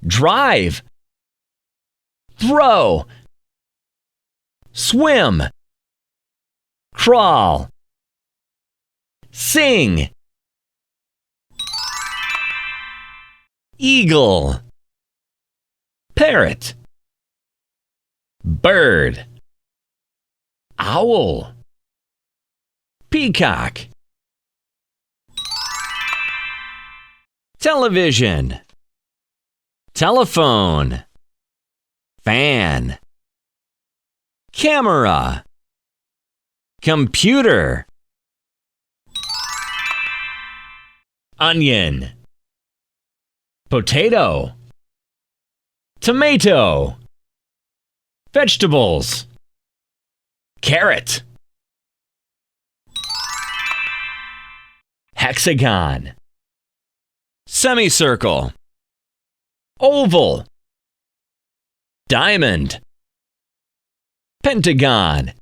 drive, throw, swim, crawl, sing, eagle, parrot, bird, owl, peacock, television, telephone, fan, camera, computer, onion, potato, tomato, vegetables, carrot, hexagon, semicircle, oval, diamond, pentagon,